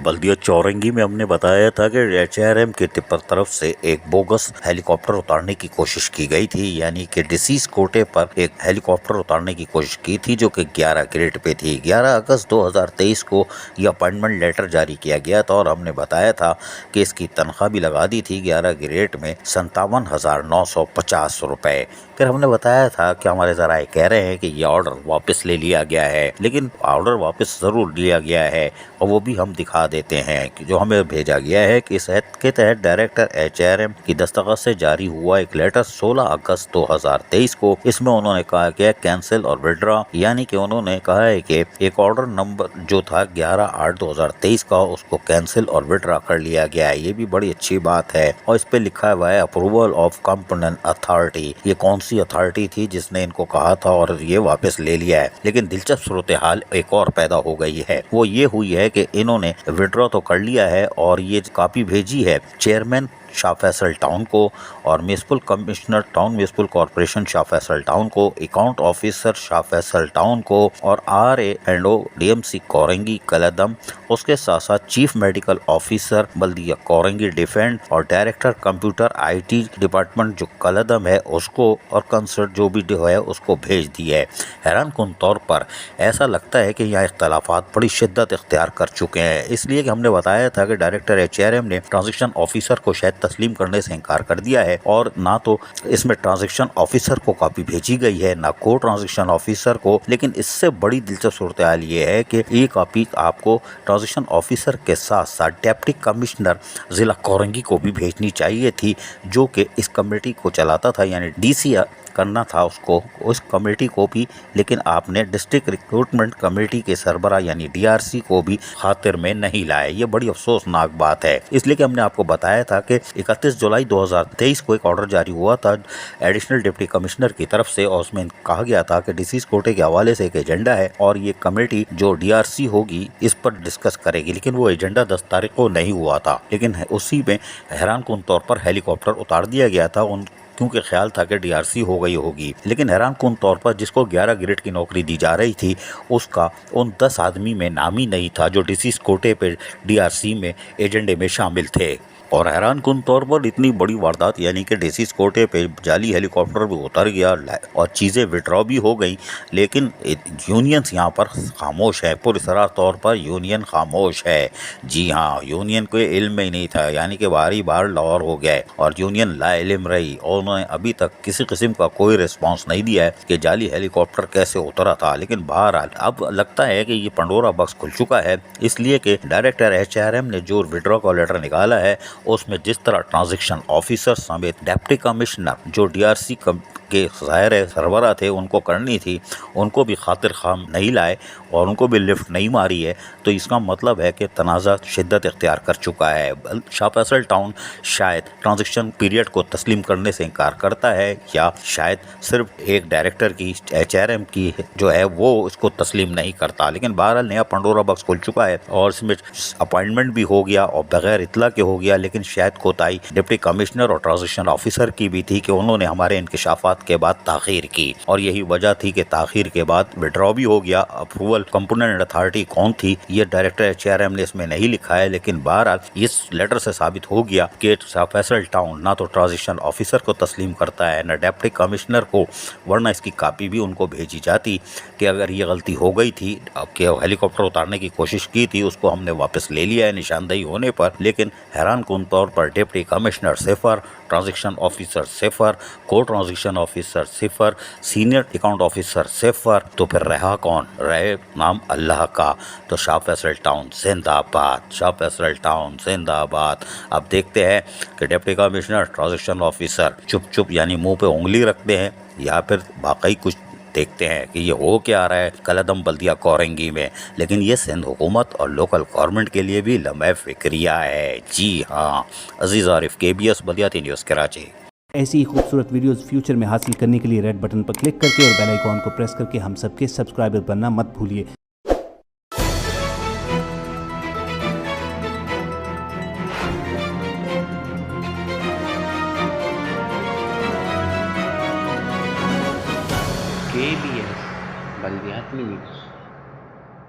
बल्दिया चौरंगी में हमने बताया था कि एचआरएम की तरफ से एक बोगस हेलीकॉप्टर उतारने की कोशिश की गई थी, यानी कि डिसीज कोटे पर एक हेलीकॉप्टर उतारने की कोशिश की थी जो कि 11 ग्रेड पे थी। 11 अगस्त 2023 को यह अपॉइंटमेंट लेटर जारी किया गया था और हमने बताया था कि इसकी तनख्वाह भी लगा दी थी 11 ग्रेड में 57,950 रुपए। फिर हमने बताया था कि हमारे जराए कह रहे हैं कि यह ऑर्डर वापस ले लिया गया है, लेकिन ऑर्डर वापस जरूर लिया गया है और वो भी हम दिखा देते हैं कि जो हमें भेजा गया है कि इस एक्ट के तहत डायरेक्टर एचआरएम की दस्तखत से जारी हुआ एक लेटर 16 अगस्त 2023 को। इसमें उन्होंने कहा कि कैंसिल और विड्रॉ, यानी कि उन्होंने कहा है कि एक ऑर्डर नंबर जो था 11/8/2023 का उसको कैंसिल और विड्रॉ कर लिया गया है। ये भी बड़ी अच्छी बात है और इस पे लिखा हुआ है अप्रूवल ऑफ कॉम्पिटेंट अथॉरिटी। ये कौन सी अथॉरिटी थी जिसने इनको कहा था और ये वापस ले लिया है। लेकिन दिलचस्प सूरत हाल एक और पैदा हो गई है, वो ये हुई है कि इन्होंने विड्रॉ तो कर लिया है और ये कॉपी भेजी है चेयरमैन शाह फैसल टाउन को और municipal commissioner town municipal corporation Shah Faisal town को, account officer Shah Faisal town को और RA&O DMC कोरंगी कलदम, उसके साथ साथ chief medical officer Baldia Korangi डिफेंड और डायरेक्टर कंप्यूटर IT डिपार्टमेंट जो कलदम है उसको और कंसर्ट जो भी है उसको भेज दिया है। हैरान कुन तौर पर ऐसा लगता है कि यहाँ इख्तलाफात बड़ी शिद्दत इख्तियार कर चुके हैं, इसलिए कि हमने बताया था कि डायरेक्टर HRM ने ट्रांजेक्शन ऑफिसर को शायद तस्लीम करने से इनकार कर दिया है और ना तो इसमें ट्रांजेक्शन ऑफिसर को कॉपी भेजी गई है ना को ट्रांजेक्शन ऑफिसर को। लेकिन इससे बड़ी दिलचस्प सूरत हाल ये है कि ये कॉपी आपको ट्रांजेक्शन ऑफिसर के साथ साथ डिप्टी कमिश्नर जिला कोरंगी को भी भेजनी चाहिए थी, जो कि इस कमेटी को चलाता था, यानी DC करना था उसको, उस कमेटी को भी। लेकिन आपने डिस्ट्रिक्ट रिक्रूटमेंट कमेटी के सरबरा यानी DRC को भी खातिर में नहीं लाए। ये बड़ी अफसोसनाक बात है, इसलिए कि हमने आपको बताया था कि 31 जुलाई 2023 को एक ऑर्डर जारी हुआ था एडिशनल डिप्टी कमिश्नर की तरफ से और उसमें कहा गया था कि डिसीज कोटे के हवाले से एक एजेंडा है और ये कमेटी जो DRC होगी इस पर डिस्कस करेगी। लेकिन वो एजेंडा 10 तारीख को नहीं हुआ था, लेकिन उसी में हैरान कुन तौर पर हेलीकॉप्टर उतार दिया गया था क्योंकि ख्याल था कि DRC हो गई होगी। लेकिन हैरान कुन तौर पर जिसको 11 ग्रेड की नौकरी दी जा रही थी उसका उन 10 आदमी में नाम ही नहीं था जो डिसीज कोटे पे DRC में एजेंडे में शामिल थे। और हैरान कुन तौर पर इतनी बड़ी वारदात, यानी कि डिसीज कोटे पे जाली हेलीकॉप्टर भी उतर गया और चीज़ें विड्रॉ भी हो गई, लेकिन यूनियंस यहाँ पर खामोश है। पुरसरार तौर पर यूनियन खामोश है। जी हाँ, यूनियन को इल्म ही नहीं था, यानी कि बारी बार लाहौर हो गया है और यूनियन लाइल्म रही और उन्होंने अभी तक किसी किस्म का कोई रिस्पॉन्स नहीं दिया है कि जाली हेलीकॉप्टर कैसे उतरा था। लेकिन बहरहाल अब लगता है कि ये पंडोरा बॉक्स खुल चुका है, इसलिए कि डायरेक्टर HRM ने जो विड्रॉ का लेटर निकाला है उसमें जिस तरह ट्रांजेक्शन ऑफिसर समेत डिप्टी कमिश्नर जो DRC के ज़ाहिर है सरबरा थे उनको करनी थी, उनको भी खातिर खाम नहीं लाए और उनको भी लिफ्ट नहीं मारी है, तो इसका मतलब है कि तनाज़ा शिद्दत इख्तियार कर चुका है। शाह फैसल टाउन शायद ट्रांजेक्शन पीरियड को तस्लीम करने से इनकार करता है या शायद सिर्फ एक डायरेक्टर की HRM की जो है वो इसको तस्लीम नहीं करता। लेकिन बहरहाल नया पंडोरा बॉक्स खुल चुका है और इसमें अपॉइंटमेंट भी हो गया और बगैर इतला के हो गया। लेकिन शायद कोताही डिप्टी कमिश्नर और ट्रांजेक्शन ऑफिसर की भी थी कि उन्होंने हमारे इंकशाफात के बाद ताखीर की और यही वजह थी कि ताखीर के बाद विड्रॉ भी हो गया। अप्रूवल कंपोनेंट अथॉरिटी कौन थी ये डायरेक्टर HRM ने इसमें नहीं लिखा है, लेकिन बहरहाल इस लेटर से साबित हो गया कि शाह फैसल टाउन ना तो ट्रांजेक्शन ऑफिसर को तस्लीम करता है ना डिप्टी कमिश्नर को, वरना इसकी कापी भी उनको भेजी जाती कि अगर ये गलती हो गई थी कि हेलीकॉप्टर उतारने की कोशिश की थी उसको हमने वापस ले लिया है निशानदेही होने पर। लेकिन हैरान कुन तौर पर डिप्टी कमिश्नर सिफर, ट्रांजेक्शन ऑफिसर सिफर, को ट्रांजेक्शन ऑफिसर सिफर, सीनियर अकाउंट ऑफिसर सिफर, तो फिर रहा कौन? रहे नाम अल्लाह का। तो शाह फैसल टाउन जिंदाबाद, शाह फैसल टाउन जिंदाबाद। अब देखते हैं कि डिप्टी कमिश्नर ट्रांजेक्शन ऑफिसर चुप चुप यानी मुंह पे उंगली रखते हैं या फिर वाकई कुछ देखते हैं कि ये हो क्या रहा है कलदम बल्दिया कोरंगी में। लेकिन ये सिंध हुकूमत और लोकल गवर्नमेंट के लिए भी लम्हे फिक्रिया है। जी हाँ, अजीज़ आरिफ, KBS बल्दियाती न्यूज़ कराची। ऐसी ही खूबसूरत वीडियोस फ्यूचर में हासिल करने के लिए रेड बटन पर क्लिक करके और बेल आइकॉन को प्रेस करके हम सबके सब्सक्राइबर बनना मत भूलिए। KBS बल्दियाती न्यूज़।